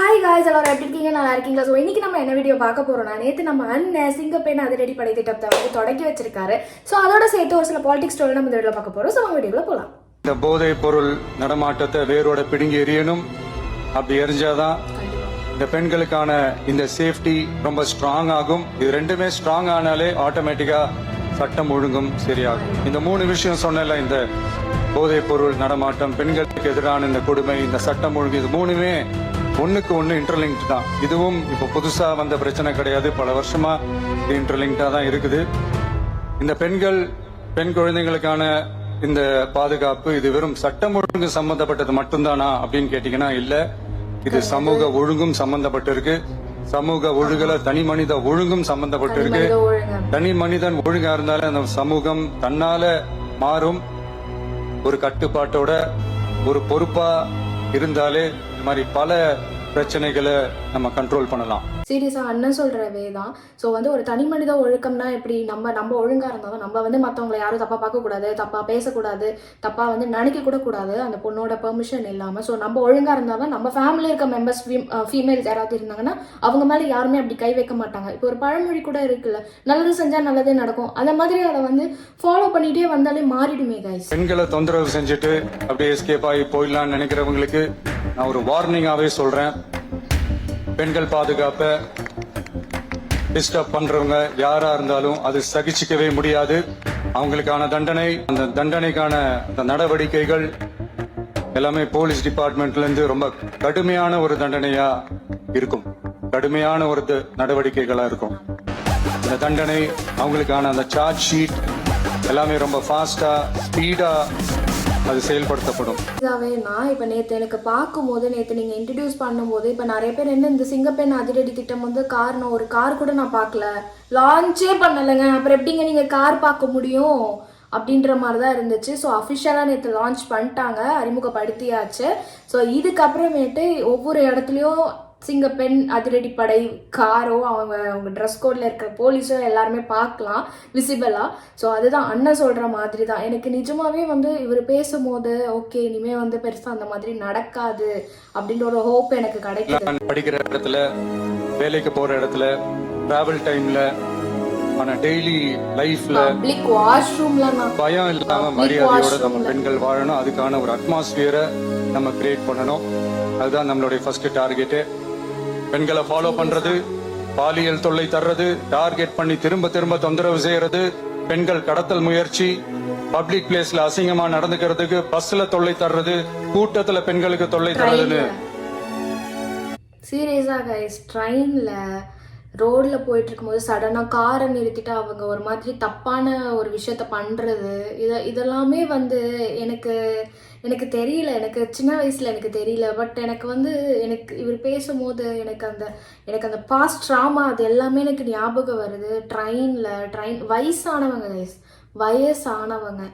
Hi guys, எல்லாரும் எப்படி இருக்கீங்க? நல்லா இருக்கீங்களா? ஸோ இன்னைக்கு நம்ம என்ன வீடியோ பார்க்க போறோம்னா, நேற்று நம்ம அண்ணன் சிங்கப்பெண் அதிரடி படை திட்டத்தை வந்து தொடங்கி வச்சிருக்காரு. ஸோ அதோட சேர்த்து ஒரு சில பாலிடிக்ஸ் ஸ்டோரி நம்ம இந்த வீடியோ பார்க்க போறோம். ஸோ நம்ம வீடியோவில் போகலாம். இந்த போதை பொருள் நடமாட்டத்தை வேரோட பிடுங்கி எறியணும். அப்படி எரிஞ்சாதான் இந்த பெண்களுக்கான இந்த சேஃப்டி ரொம்ப ஸ்ட்ராங் ஆகும். இது ரெண்டுமே ஸ்ட்ராங் ஆனாலே ஆட்டோமேட்டிக்கா சட்டம் ஒழுங்கும் சரியாகும். இந்த மூணு விஷயம் சொன்னல, இந்த போதை பொருள் நடமாட்டம், பெண்களுக்கு எதிரான இந்த கொடுமை, இந்த சட்டம் ஒழுங்கு, இது மூணுமே ஒண்ணுக்கு ஒண்ணு இன்டர்லிங்க் தான். இதுவும் இப்போ புதுசா வந்த பிரச்சனை கிடையாது, பல வருஷமா இது இன்டர்லிங்க்டா தான் இருக்குது. இந்த பெண் குழந்தைகளுக்கான இந்த பாதுகாப்பு இது வெறும் சட்டம் ஒழுங்கு சம்பந்தப்பட்டது மட்டும்தானா அப்படின்னு கேட்டீங்கன்னா இல்ல, இது சமூக ஒழுங்கும் சம்பந்தப்பட்டிருக்கு. சமூக ஒழுங்குல தனி மனித ஒழுங்கும் சம்பந்தப்பட்டிருக்கு. தனி மனிதன் ஒழுங்கா இருந்தாலும் அந்த சமூகம் தன்னால மாறும். ஒரு கட்டுப்பாட்டோட ஒரு பொறுப்பா இருந்தாலே இந்த மாதிரி பல பிரச்சனைகளை நம்ம கண்ட்ரோல் பண்ணலாம். சீரியஸா அண்ணன் சொல்றவே தான். ஸோ வந்து ஒரு தனி மனித ஒழுக்கம்னா எப்படி, நம்ம ஒழுங்கா இருந்தாலும் நம்ம வந்து மற்றவங்களை யாரும் தப்பா பார்க்கக்கூடாது, தப்பா பேசக்கூடாது, தப்பா வந்து நினைக்க கூட கூடாது அந்த பொண்ணோட பெர்மிஷன் இல்லாம. ஸோ நம்ம ஒழுங்கா இருந்தாலும் நம்ம ஃபேமிலி இருக்க மெம்பர்ஸ் ஃபீமேல்ஸ் யாராவது இருந்தாங்கன்னா அவங்க மேலே யாருமே அப்படி கை வைக்க மாட்டாங்க. இப்போ ஒரு பழமொழி கூட இருக்குல்ல, நல்லது செஞ்சா நல்லதே நடக்கும். அந்த மாதிரி அதை வந்து ஃபாலோ பண்ணிட்டே வந்தாலே மாறிடுமே கைஸ். பெண்களை தொந்தரவு செஞ்சுட்டு அப்படியே எஸ்கேப் ஆகி போயிடலாம்னு நினைக்கிறவங்களுக்கு நான் ஒரு வார்னிங்காவே சொல்றேன். பெண்கள் பாதுகாப்பை டிஸ்டர்ப் பண்றவங்க யாரா இருந்தாலும் அது சகிச்சிக்கவே முடியாது. அவங்களுக்கான தண்டனை, அந்த தண்டனைக்கான அந்த நடவடிக்கைகள் எல்லாமே போலீஸ் டிபார்ட்மெண்ட்ல இருந்து ரொம்ப கடுமையான ஒரு தண்டனையா இருக்கும், கடுமையான ஒரு நடவடிக்கைகளா இருக்கும். இந்த தண்டனை அவங்களுக்கான அந்த சார்ஜ் ஷீட் எல்லாமே ரொம்ப ஃபாஸ்டா ஸ்பீடா அது செயல்படுத்தப்படும். நான் இப்போ நேற்று எனக்கு பார்க்கும்போது, நேற்று நீங்கள் இன்ட்ரடியூஸ் பண்ணும்போது, இப்போ நிறைய பேர் என்ன இந்த சிங்கப்பெண் அதிரடி திட்டம் வந்து காரணம், ஒரு கார் கூட நான் பார்க்கல, லான்ச்சே பண்ணலைங்க, அப்புறம் எப்படிங்க நீங்கள் கார் பார்க்க முடியும் அப்படின்ற மாதிரி தான் இருந்துச்சு. ஸோ அஃபிஷியலாக நேற்று லான்ச் பண்ணிட்டாங்க, அறிமுகப்படுத்தியாச்சு. ஸோ இதுக்கப்புறமேட்டு ஒவ்வொரு இடத்துலையும் சிங்கப்பெண் அதிரடி படை காரோ அவங்க ட்ரெஸ் கோட்ல இருக்கிற போலீஸோ எல்லாருமே பார்க்கலாம் விசிபிளா. ஸோ அதுதான் அண்ணன் சொல்ற மாதிரி தான். எனக்கு நிஜமாவே வந்து இவர் பேசும்போது ஓகே, இனிமே வந்து பெருசா அந்த மாதிரி நடக்காது அப்படின்ற ஒரு ஹோப் எனக்கு கிடைக்குது. படிக்கிற இடத்துல, வேலைக்கு போற இடத்துல, டிராவல் டைம்ல, டெய்லி லைஃப்ல, பப்ளிக் வாஷ்ரூம்ல பயம் இல்லாம மரியாதையோட நம்ம பெண்கள் வாழணும். அதுக்கான ஒரு அட்மாஸ்பியரை நம்ம கிரியேட் பண்ணணும். அதுதான் நம்மளுடைய ஃபர்ஸ்ட் டார்கெட். பெண்களை ஃபாலோ பண்றது, பாலியல் தொல்லை தர்றது, டார்கெட் பண்ணி திரும்ப திரும்ப தொந்தரவு செய்யறது, பெண்கள் கடத்தல் முயற்சி, பப்ளிக் பிளேஸ்ல அசிங்கமா நடந்துக்கிறதுக்கு, பஸ்ல தொல்லை தர்றது, கூட்டத்துல பெண்களுக்கு தொல்லை தர்றதுன்னு. சீரியஸா கைஸ், ட்ரெயின்ல ரோட்ல போயிட்டு இருக்கும்போது சடனாக காரை நிறுத்திட்டு அவங்க ஒரு மாதிரி தப்பான ஒரு விஷயத்த பண்ணுறது, இதெல்லாமே வந்து எனக்கு தெரியல. எனக்கு சின்ன வயசில் எனக்கு தெரியல. பட் எனக்கு வந்து இவர் பேசும்போது எனக்கு அந்த பாஸ்ட் ட்ராமா அது எல்லாமே எனக்கு ஞாபகம் வருது. ட்ரெயின் வயசானவங்க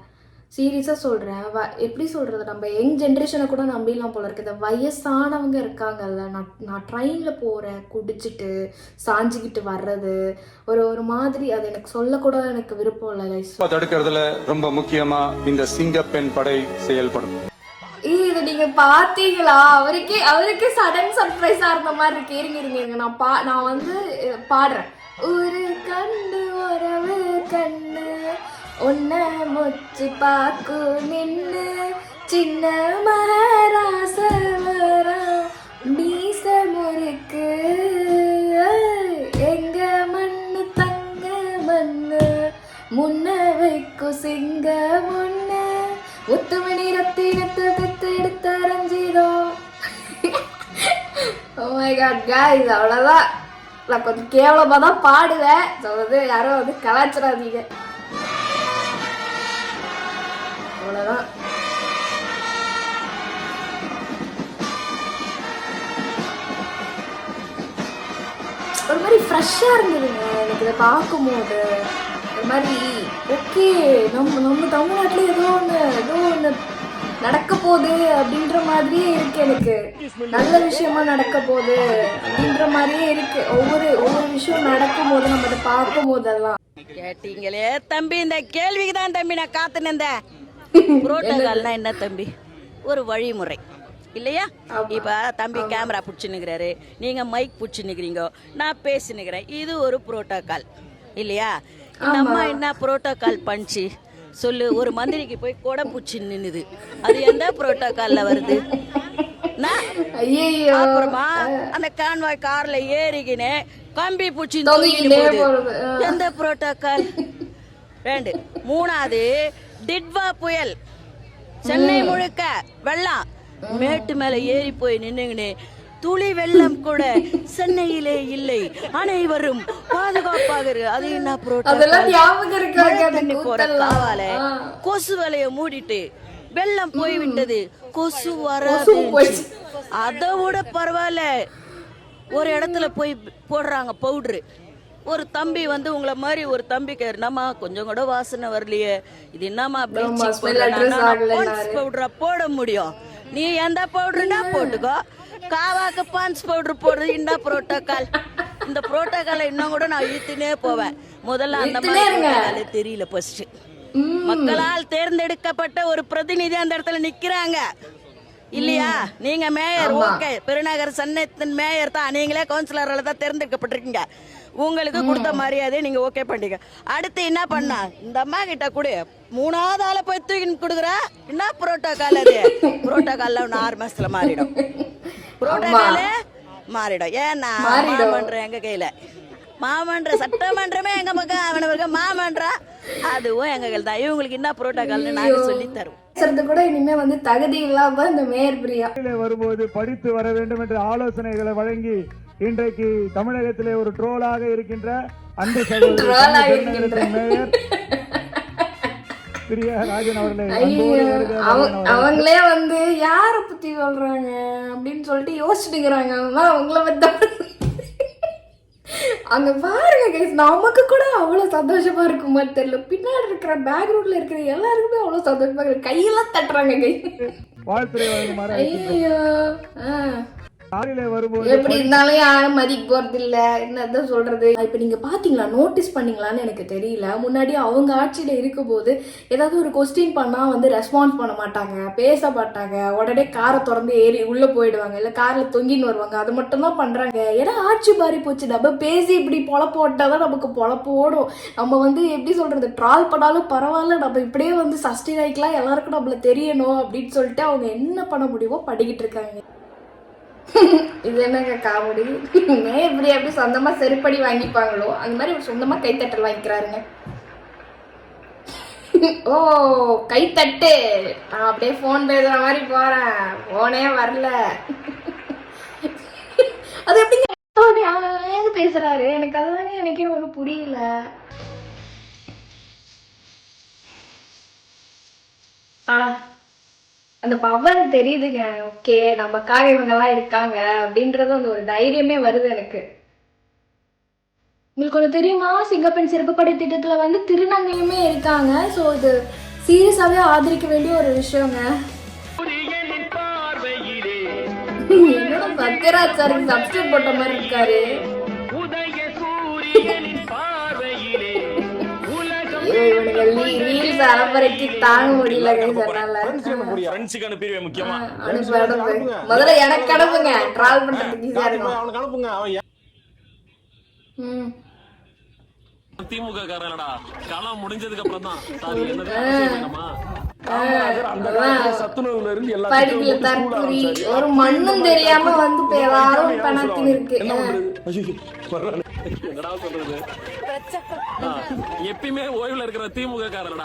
சீரியஸாக சொல்கிறேன். எப்படி சொல்கிறது, நம்ம யங் ஜென்ரேஷனை கூட நம்பிடலாம் போல இருக்குது. வயசானவங்க இருக்காங்கல்ல, நான் ட்ரெயினில் போகிறேன் குடிச்சிட்டு சாஞ்சிக்கிட்டு வர்றது ஒரு மாதிரி, அது எனக்கு சொல்லக்கூட எனக்கு விருப்பம் இல்லை கைஸ். தடுக்கிறதுல ரொம்ப முக்கியமா இந்த சிங்கப்பெண் படை செயல்படும். இது நீங்க பாத்தீங்களா? அவருக்கே சடன் சர்ப்ரைஸா இருந்த மாதிரி இருக்கு. இருங்க நான் வந்து பாடுறேன். ஒரு கண்ணு உறவு கண்ணு உன்ன முச்சு பாக்கு நின்னு சின்ன மராசவரா மீச முறுக்கு எங்க மண்ணு தங்க மண்ணு முன்ன வைக்கு சிங்க முன்ன முத்துமணி ரத்தினத்தை பெத்து எடுத்து அரைஞ்சிதோ. Oh my god guys, அவ்வளோதான். நான் கொஞ்சம் கேவலமாக தான் பாடுவேன். சொல்றது யாரும் வந்து கலாச்சிடாதீங்க. அவ்வளோதான். ஒரு மாதிரி ஃப்ரெஷ்ஷாக இருந்ததுங்க எனக்கு இதை பார்க்கும்போது. ஒரு மாதிரி ஓகே, நம்ம தமிழ்நாட்டில் ஏதோ ஒன்று நடக்க போகுது அப்படின்ற மாதிரியே இருக்கு. எனக்கு நல்ல விஷயமா நடக்க போகுது அப்படின்ற மாதிரியே இருக்கு. ஒவ்வொரு விஷயம் நடக்கும் போது நம்ம அதை பார்க்கும் போதெல்லாம். கேட்டீங்களே தம்பி, இந்த கேள்விக்கு தான் தம்பி நான் காத்து நின்றேன். புரோட்டோகால்னா என்ன தம்பி? ஒரு வழிமுறை. இல்லையா? இப்ப தம்பி கேமரா பிடிச்சுன்னுக்கிறாரு, நீங்க மைக் பிடிச்சுன்னுக்கிறீங்க, நான் பேசினுக்கிறேன். இது ஒரு புரோட்டோகால் இல்லையா? இந்த அம்மா என்ன புரோட்டோகால் பண்ணிச்சு சொல்லு? ஒரு மந்திரிக்கு போய் கொடை பூச்சி நின்னுது, அது எந்த புரோட்டோகால்ல வருது? அப்புறமா அந்த கான்வாய் கார்ல ஏறிக்கினே கம்பி பூச்சி எந்த புரோட்டோகால்? 2. 3வது டிட்வா புயல், சென்னை முழுக்க வெள்ளம், மேட்டு மேல ஏறி போய் நின்னுங்கன்னு துளி வெள்ளம் கூட சென்னையிலே இல்லை, அனைவரும் பாதுகாப்பாக இருக்கு. அது என்ன புரோட்டோகால்? போற காவால கொசு வலைய மூடிட்டு வெள்ளம் போய் விட்டது, கொசு வராது. அதை விட பரவாயில்ல, ஒரு இடத்துல போய் போடுறாங்க பவுடரு. ஒரு தம்பி வந்து உங்களை மாதிரி ஒரு தம்பிக்கு என்னம்மா கொஞ்சம் கூட வாசனை வரலையே, இது என்னம்மா பவுடரா போட முடியும்? நீ எந்த பவுடருனா போட்டுக்கோ, காவாக்கு பான்ஸ் பவுடர் போடுறது என்ன புரோட்டோகால்? இந்த புரோட்டோகாலை இன்னும் கூட நான் இழுத்துனே போவேன். முதல்ல அந்த மாதிரி தெரியல. ஃபர்ஸ்ட் மக்களால் தேர்ந்தெடுக்கப்பட்ட ஒரு பிரதிநிதி அந்த இடத்துல நிக்கிறாங்க இல்லையா? நீங்க மேயர், ஓகே, பெருநகர் சென்னைத்தின் மேயர் தான், நீங்களே கவுன்சிலரால தான் தேர்ந்தெடுக்கப்பட்டிருக்கீங்க, உங்களுக்கு கொடுத்த மரியாதை நீங்க ஓகே பண்ணீங்க. அடுத்து என்ன பண்ணா, இந்த அம்மா கிட்ட கூட 3வது ஆளை போய் தூக்கி கொடுக்குறா. என்ன புரோட்டோகால்? அது புரோட்டோகால்ல 6 மாசத்துல மாறிடும், புரோட்டோகாலே மாறிடும். ஏன்னா மாமன்றம் எங்க கையில, மாமன்ற சட்டமன்றமே எங்க பக்கம், அவனுக்கு மாமன்றா அதுவும் எங்க கையில் தான். இவங்களுக்கு என்ன புரோட்டோகால்னு நாங்க சொல்லி தருவோம். கூட இனிமே வந்து தகுதி இல்லாம இந்த மேயர் பிரியா வரும்போது படித்து வர வேண்டும் என்ற ஆலோசனைகளை வழங்கி இன்றைக்கு தமிழகத்திலே ஒரு ட்ரோலாக இருக்கின்ற அந்த மேயர் பிரியா ராஜன் அவர்களே, அவங்களே வந்து யார பத்தி சொல்றாங்க அப்படின்னு சொல்லிட்டு யோசிச்சுட்டுக்கிறாங்க. அவங்கள வந்து அங்க பாருங்க கைஸ், நமக்கு கூட அவ்வளவு சந்தோஷமா இருக்குமா தெரியல, பின்னாடி இருக்கிற பேக்ரவுண்ட்ல இருக்கிற எல்லாருக்குமே அவ்வளவு சந்தோஷமா இருக்கு, கையெல்லாம் தட்டுறாங்க கைஸ். ஐயோ, எப்படி இருந்தாலும் யாரும் மதிக்க போறது இல்ல, என்னதான் சொல்றது. இப்ப நீங்க பாத்தீங்களா, நோட்டீஸ் பண்ணீங்களான்னு எனக்கு தெரியல, முன்னாடி அவங்க ஆட்சியில இருக்கும் போது ஏதாவது ஒரு கொஸ்டின் பண்ணா வந்து ரெஸ்பான்ஸ் பண்ண மாட்டாங்க, பேச மாட்டாங்க, உடனே காரை திறந்து ஏறி உள்ள போயிடுவாங்க, இல்ல கார்ல தொங்கின்னு வருவாங்க. அது மட்டும் தான் பண்றாங்க. ஏன்னா ஆட்சி மாறி போச்சு, நம்ம பேசி இப்படி பொழப்பு ஓட்டாதான் நமக்கு பொழப்பு ஓடும். நம்ம வந்து எப்படி சொல்றது, ட்ரால் பண்ணாலும் பரவாயில்ல, நம்ம இப்படியே வந்து சஸ்டெயின் ஆகிக்கலாம், எல்லாருக்கும் நம்மள தெரியணும் அப்படின்னு சொல்லிட்டு அவங்க என்ன பண்ண முடியுமோ படிக்கிட்டு இருக்காங்க. இது என்னங்க காமெடி? இப்படி எப்படி சொந்தமா செருப்படி வாங்கிப்பாங்களோ அந்த மாதிரி சொந்தமா கைத்தட்டல் வாங்கிக்கிறாருங்க. ஓ, கைத்தட்டு, நான் அப்படியே போன் பேசுற மாதிரி போறேன், போனே வரல. அது எப்படிங்க பேசுறாரு? எனக்கு அதுதானே எனக்கே ஒன்றும் புரியல. அந்த பவர் தெரியுதுங்க. ஓகே, நமக்காக இவங்கெல்லாம் இருக்காங்க அப்படின்றது அந்த ஒரு தைரியமே வருது எனக்கு. உங்களுக்கு ஒன்று தெரியுமா, சிங்கப்பெண் சிறப்பு படை திட்டத்தில் வந்து திருநங்கையுமே இருக்காங்க. ஸோ இது சீரியஸாகவே ஆதரிக்க வேண்டிய ஒரு விஷயங்க. என்னோட சத்யராஜ் சாருக்கு சப்ஸ்டியூட் போட்ட மாதிரி இருக்காரு. தாங்க முடியல. முதல்ல எனக்கு அனுப்புங்க, டிராவல் பண்றதுக்கு ஈஸியா இருக்கும். திமுக காரடா, காலம் முடிஞ்சதுக்கு அப்புறம் தான் படிக்கல தற்கூரி, ஒரு மண்ணும் தெரியாம வந்து எல்லாரும் பணத்தின் இருக்கு. என்னடா சொல்றது, எப்பயுமே ஓய்வுல இருக்கிற திமுக காரடா,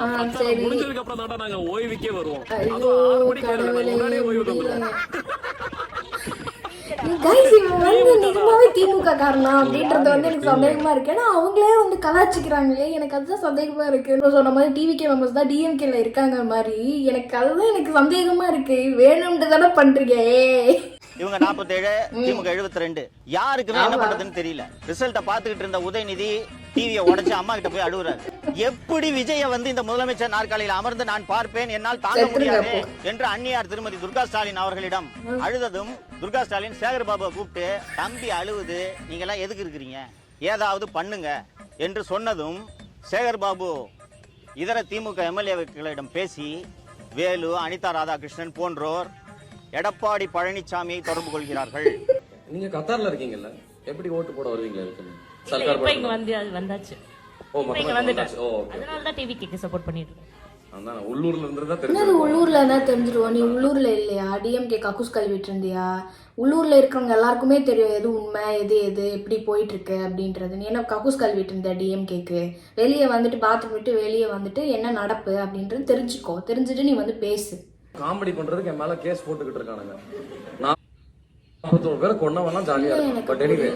முடிஞ்சதுக்கு அப்புறம் தான் நாங்க ஓய்வுக்கே வருவோம். ஓய்வுக்கு வந்துருவோம். நிஜமாவே திமுக காரணம் அப்படின்றது வந்து எனக்கு சந்தேகமா இருக்கு. ஏன்னா அவங்களே வந்து கலாச்சிக்கிறாங்களே, எனக்கு அதுதான் சந்தேகமா இருக்கு. சொன்ன மாதிரி டிவிகே மெம்பர்ஸ் தான் டிஎம்கேல இருக்காங்க மாதிரி, எனக்கு அதுதான் எனக்கு சந்தேகமா இருக்கு. வேணும்னு தானே பண்றீங்க. இவங்க 47, திமுக 72, யாருக்குமே என்ன பண்றதுன்னு தெரியல. ரிசல்ட்ட பாத்துக்கிட்டு இருந்த உதயநிதி டிவியை உடைச்சு அம்மா கிட்ட போய் அழுகுறாரு. எப்படி விஜய வந்து இந்த முதலமைச்சர் நாற்காலியில் அமர்ந்து நான் பார்ப்பேன், என்னால் தாங்க முடியாது என்று அன்னியார் திருமதி துர்கா ஸ்டாலின் அவர்களிடம் அழுததும், துர்கா ஸ்டாலின் சேகர் பாபுவை கூப்பிட்டு, தம்பி அழுவுது, நீங்க எல்லாம் எதுக்கு இருக்கிறீங்க, ஏதாவது பண்ணுங்க என்று சொன்னதும், சேகர் பாபு இதர திமுக எம்எல்ஏக்களிடம் பேசி வேலு, அனிதா ராதாகிருஷ்ணன் போன்றோர் எடப்பாடி பழனிசாமியை தொடர்பு கொள்கிறார்கள். நீங்க கத்தார்ல இருக்கீங்கல்ல, எப்படி ஓட்டு போட வருவீங்களா? சர்க்கார் இப்ப இங்க வந்து அது வந்தாச்சு. ஓ இப்ப இங்க மக்கள் வந்துட்டேன். ஓ ஓகே. அதனால தான் டிவிக்கு சப்போர்ட் பண்ணிட்டு இருக்கேன். அதான் உள்ளூர்ல இருந்ததா என்னது தெரிஞ்சது. உள்ளூர்ல இருந்தா தெரிஞ்சிருவோம். நீ உள்ளூர்ல இல்லையா? டிஎம்கே கக்கூஸ் கழுவிட்டு இருந்தியா? உள்ளூர்ல இருக்கிறவங்க எல்லாருக்குமே தெரியும் எது உண்மை எது எது எப்படி போயிட்டு இருக்கு அப்படின்றது. நீ என்ன கக்கூஸ் கழுவிட்டு இருந்த டிஎம்கேக்கு? வெளியே வந்துட்டு பாத்ரூம் விட்டு வெளியே வந்துட்டு என்ன நடப்பு அப்படின்றது தெரிஞ்சுக்கோ. தெரிஞ்சுட்டு நீ வந்து பேசு. காமெடி பண்றதுக்கு என் மேல கேஸ் போட்டுக்கிட்டு இருக்கானுங்க. நான் 41 பேரை கொன்னவெல்லாம் ஜாலியா இருக்கும். பட் எனிவே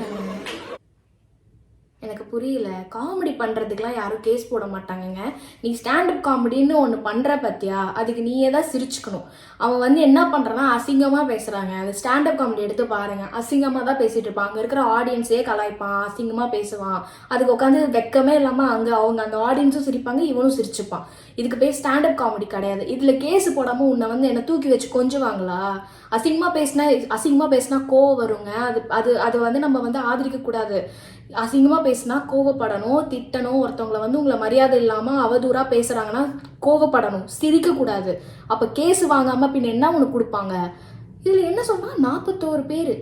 எனக்கு புரியல. காமெடி பண்ணுறதுக்கெலாம் யாரும் கேஸ் போட மாட்டாங்கங்க. நீ ஸ்டாண்டப் காமெடின்னு ஒன்று பண்ணுற பத்தியா, அதுக்கு நீயே தான் சிரிச்சுக்கணும். அவன் வந்து என்ன பண்ணுறான்னா அசிங்கமாக பேசுகிறாங்க. அது ஸ்டாண்டப் காமெடி எடுத்து பாருங்கள், அசிங்கமாக தான் பேசிகிட்டு இருப்பான். அங்கே இருக்கிற ஆடியன்ஸே கலாய்ப்பான், அசிங்கமாக பேசுவான். அதுக்கு உட்காந்து வெக்கமே இல்லாமல் அவங்க அந்த ஆடியன்ஸும் சிரிப்பாங்க, இவனும் சிரிச்சுப்பான். இதுக்கு பேர் ஸ்டாண்டப் காமெடி கிடையாது. இதில் கேஸ் போடாமல் உன்னை வந்து என்னை தூக்கி வச்சு கொஞ்சுவாங்களா? அசிங்கமாக பேசினா கோவம் வருங்க. அது வந்து நம்ம வந்து ஆதரிக்கக்கூடாது. அசிங்கமாக பேசினா கோவப்படணும், திட்டணும். ஒருத்தவங்களை வந்து உங்களை மரியாதை இல்லாமல் அவதூறாக பேசுகிறாங்கன்னா கோவப்படணும், சிரிக்கக்கூடாது. அப்போ கேஸ் வாங்காமல் பின்ன என்ன உனக்கு கொடுப்பாங்க? இதில் என்ன சொன்னால் 41 பேர்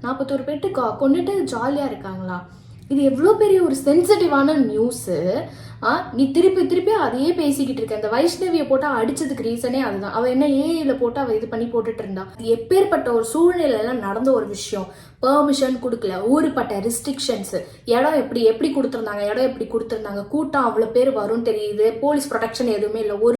41 பேர்ட்டு கொண்டுட்டு ஜாலியாக இருக்காங்களா? இது எவ்வளோ பெரிய ஒரு சென்சிட்டிவான நியூஸு. நீ திருப்பி அதையே பேசிக்கிட்டு இருக்க. இந்த வைஷ்ணவியை போட்டால் அடிச்சதுக்கு ரீசனே அதுதான். அவள் என்ன ஏஐயில் போட்டு அவள் இது பண்ணி போட்டுட்டு இருந்தா. எப்பேற்பட்ட ஒரு சூழ்நிலையில நடந்த ஒரு விஷயம். பெர்மிஷன் கொடுக்கல, ஊருப்பட்ட ரெஸ்ட்ரிக்ஷன்ஸ், இடம் எப்படி கொடுத்துருந்தாங்க. கூட்டம் அவ்வளோ பேர் வரும் தெரியுது. போலீஸ் ப்ரொடெக்ஷன் எதுவுமே இல்லை, ஒரு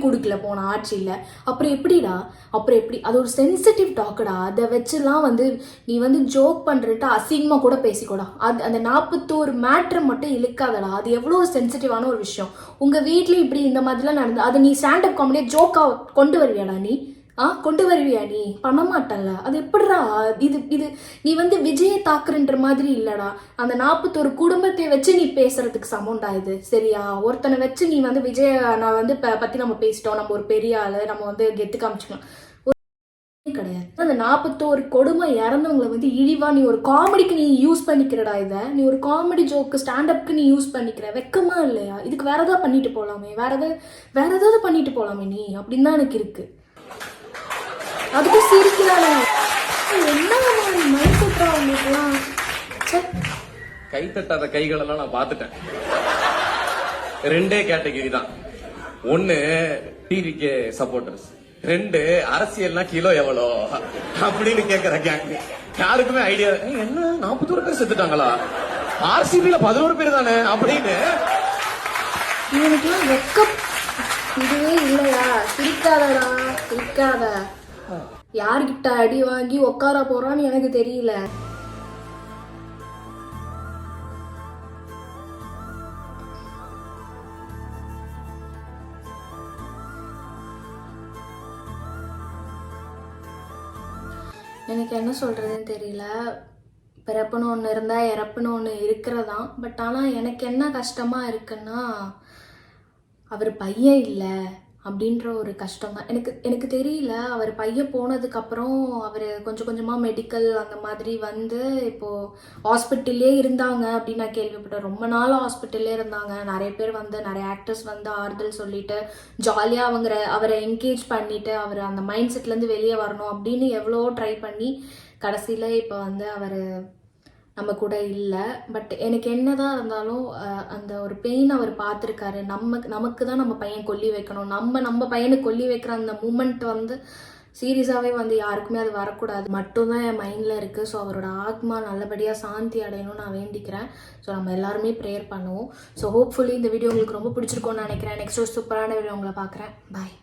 கொடுக்கல போன ஆட்சியில். அப்புறம் எப்படி அது ஒரு சென்சிட்டிவ் டாக்குடா. அதை வச்சுலாம் வந்து நீ வந்து ஜோக் பண்ணுறட்டு அசிங்கமாக கூட பேசிக்கூடா. அந்த 41 மேட்ரு மட்டும் இழுக்காதடா. அது எவ்வளோ ஒரு சென்சிட்டிவான ஒரு விஷயம். உங்கள் வீட்லேயும் இப்படி இந்த மாதிரிலாம் நடந்து அதை நீ ஸ்டாண்டப் காமெடியை ஜோக்காக கொண்டு வருவியாடா? நீ பண்ண மாட்டல. அது எப்படிடா? இது நீ வந்து விஜயை தாக்குறன்ற மாதிரி இல்லடா. அந்த 41 குடும்பத்தை வச்சு நீ பேசுறதுக்கு சமம்டா இது. சரியா? ஒருத்தனை வச்சு நீ வந்து விஜய நான் வந்து பத்தி நம்ம பேசிட்டோம், நம்ம ஒரு பெரிய ஆளு, நம்ம வந்து கெத்து காமிச்சுக்கலாம் கிடையாது. அந்த 41 கொடுமை இறந்தவங்களை வந்து இழிவா நீ ஒரு காமெடிக்கு நீ யூஸ் பண்ணிக்கிறடா. இதை நீ ஒரு காமெடி ஜோக்கு ஸ்டாண்டப்க்கு நீ யூஸ் பண்ணிக்கிற. வெக்கமா இல்லையா? இதுக்கு வேற ஏதாவது பண்ணிட்டு போலாமே, வேற ஏதாவது பண்ணிட்டு போலாமே நீ அப்படின்னு தான் எனக்கு இருக்கு. அதுக்கு சிரிக்கிறாங்க. என்ன மாதிரி மைண்ட் செட்ரா அவங்களுக்குலாம். கை தட்டாத கைகளெல்லாம் நான் பார்த்துட்டேன். 2 கேட்டகரி தான். 1 டிவிகே சப்போர்ட்டர்ஸ், 2 அரசியல்னா கிலோ எவ்வளோ அப்படின்னு கேட்கிற கேங். யாருக்குமே ஐடியா என்ன 41 பேர் செத்துட்டாங்களா, ஆர்சிபில 11 பேர் தானே அப்படின்னு. இவனுக்குலாம் வெக்கம் இதுவே இல்லையா? சிரிக்காத. யார்கிட்ட அடி வாங்கி உட்கார போறான்னு எனக்கு தெரியல. எனக்கு என்ன சொல்றதுன்னு தெரியல. பிறப்புன்னு ஒன்று இருந்தா இறப்புன்னு ஒன்று இருக்கிறதான். பட் ஆனால் எனக்கு என்ன கஷ்டமா இருக்குன்னா அவர் பையன் இல்லை அப்படின்ற ஒரு கஷ்டம் தான். எனக்கு தெரியல. அவர் பையன் போனதுக்கப்புறம் அவர் கொஞ்சம் கொஞ்சமாக மெடிக்கல் அந்த மாதிரி வந்து இப்போது ஹாஸ்பிட்டல்லே இருந்தாங்க அப்படின்னு நான் கேள்விப்பட்டேன். ரொம்ப நாள் ஹாஸ்பிட்டல்லே இருந்தாங்க. நிறைய பேர் வந்து நிறைய ஆக்டர்ஸ் வந்து ஆறுதல் சொல்லிட்டு ஜாலியாக அவரை என்கேஜ் பண்ணிவிட்டு அவர் அந்த மைண்ட் செட்லேருந்து வெளியே வரணும் அப்படின்னு எவ்வளோ ட்ரை பண்ணி கடைசியில் இப்போ வந்து அவர் நம்ம கூட இல்லை. பட் எனக்கு என்னதான் இருந்தாலும் அந்த ஒரு பெயின் அவர் பார்த்துருக்காரு. நமக்கு தான் நம்ம பையன் கொல்லி வைக்கணும். நம்ம பையனுக்கு கொல்லி வைக்கிற அந்த மூமெண்ட் வந்து சீரியஸாகவே வந்து யாருக்குமே அது வரக்கூடாது மட்டும்தான் என் மைண்டில் இருக்குது. ஸோ அவரோட ஆத்மா நல்லபடியாக சாந்தி அடையணும்னு நான் வேண்டிக்கிறேன். ஸோ நம்ம எல்லாருமே ப்ரேயர் பண்ணுவோம். ஸோ ஹோப்ஃபுல்லி இந்த வீடியோ உங்களுக்கு ரொம்ப பிடிச்சிருக்கோன்னு நினைக்கிறேன். நெக்ஸ்ட் ஒரு சூப்பரான வீடியோ உங்களை பார்க்குறேன். பாய்.